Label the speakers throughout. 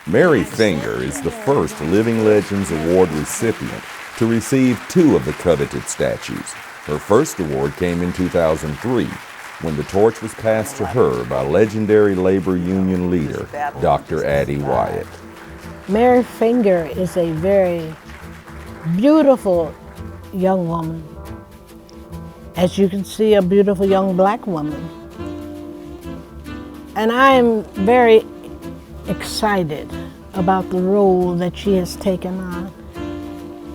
Speaker 1: Mary Finger is the first Living Legends Award recipient to receive 2 of the coveted statues. Her first award came in 2003 when the torch was passed to her by legendary labor union leader, Dr. Addie Wyatt.
Speaker 2: Mary Finger is a very beautiful young woman. As you can see, a beautiful young black woman. And I am very excited about the role that she has taken on.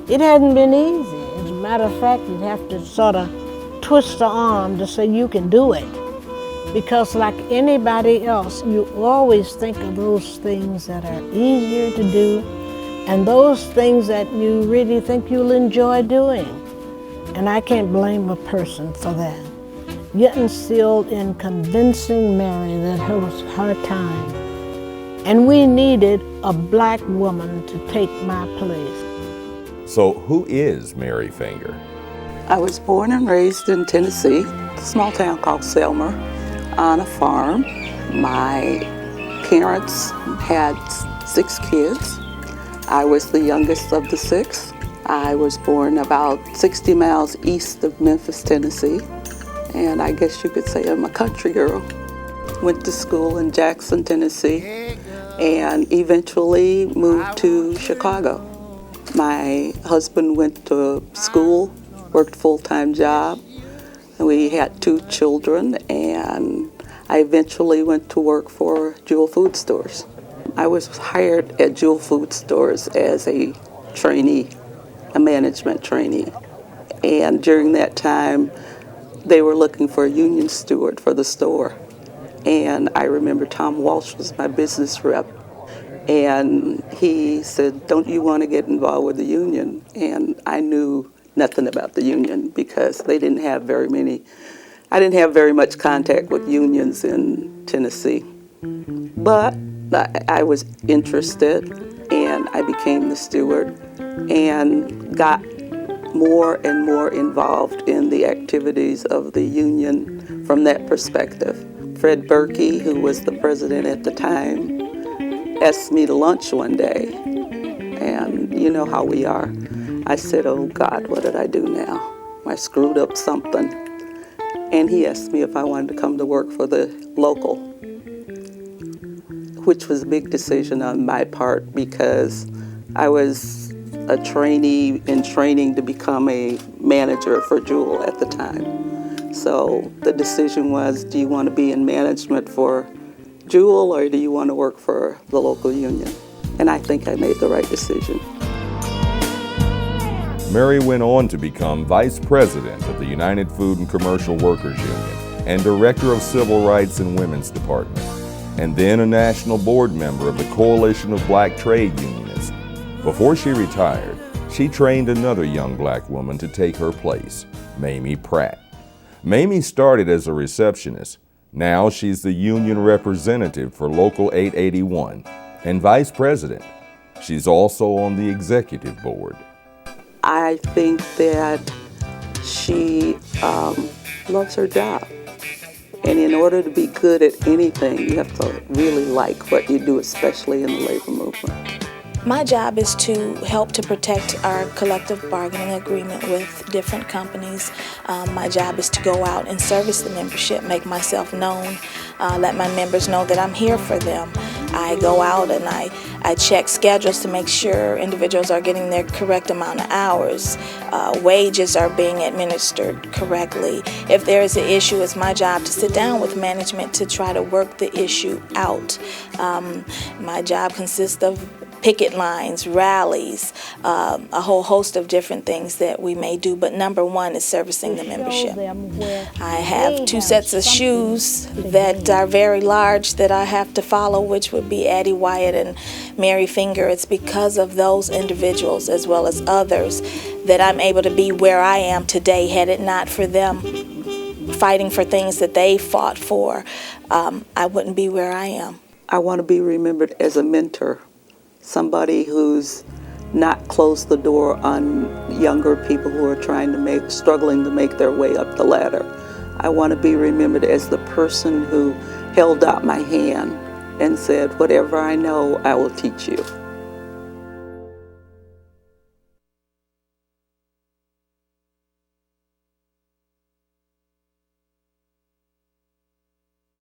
Speaker 2: It hasn't been easy. As a matter of fact, you'd have to sort of twist the arm to say you can do it. Because like anybody else, you always think of those things that are easier to do and those things that you really think you'll enjoy doing. And I can't blame a person for that. Yet instilled in convincing Mary that it was her time. And we needed a black woman to take my place.
Speaker 1: So who is Mary Finger?
Speaker 3: I was born and raised in Tennessee, a small town called Selmer, on a farm. My parents had 6 kids. I was the youngest of the 6. I was born about 60 miles east of Memphis, Tennessee, and I guess you could say I'm a country girl. Went to school in Jackson, Tennessee, and eventually moved to Chicago. My husband went to school, worked a full-time job, and we had 2 children, and I eventually went to work for Jewel Food Stores. I was hired at Jewel Food Stores as a trainee, a management trainee, and during that time, they were looking for a union steward for the store. And I remember Tom Walsh was my business rep, and he said, "Don't you want to get involved with the union?" And I knew nothing about the union because they didn't have very many. I didn't have very much contact with unions in Tennessee. But I was interested, and I became the steward and got more and more involved in the activities of the union from that perspective. Fred Berkey, who was the president at the time, asked me to lunch one day, and you know how we are. I said, "Oh God, what did I do now? I screwed up something." And he asked me if I wanted to come to work for the local, which was a big decision on my part because I was a trainee in training to become a manager for Jewel at the time. So the decision was, do you want to be in management for Jewel or do you want to work for the local union? And I think I made the right decision.
Speaker 1: Mary went on to become Vice President of the United Food and Commercial Workers Union and Director of Civil Rights and Women's Department, and then a national board member of the Coalition of Black Trade Unionists. Before she retired, she trained another young black woman to take her place, Mamie Pratt. Mamie started as a receptionist. Now she's the union representative for Local 881 and Vice President. She's also on the executive board.
Speaker 3: I think that she loves her job. And in order to be good at anything, you have to really like what you do, especially in the labor movement.
Speaker 4: My job is to help to protect our collective bargaining agreement with different companies. My job is to go out and service the membership, make myself known, let my members know that I'm here for them. I go out and I check schedules to make sure individuals are getting their correct amount of hours, wages are being administered correctly. If there is an issue, it's my job to sit down with management to try to work the issue out. My job consists of picket lines, rallies, a whole host of different things that we may do, but number one is servicing the membership. I have 2 sets of shoes that are very large that I have to follow, which would be Addie Wyatt and Mary Finger. It's because of those individuals as well as others that I'm able to be where I am today. Had it not for them fighting for things that they fought for, I wouldn't be where I am.
Speaker 3: I want to be remembered as a mentor. Somebody who's not closed the door on younger people who are struggling to make their way up the ladder. I want to be remembered as the person who held out my hand and said, whatever I know, I will teach you.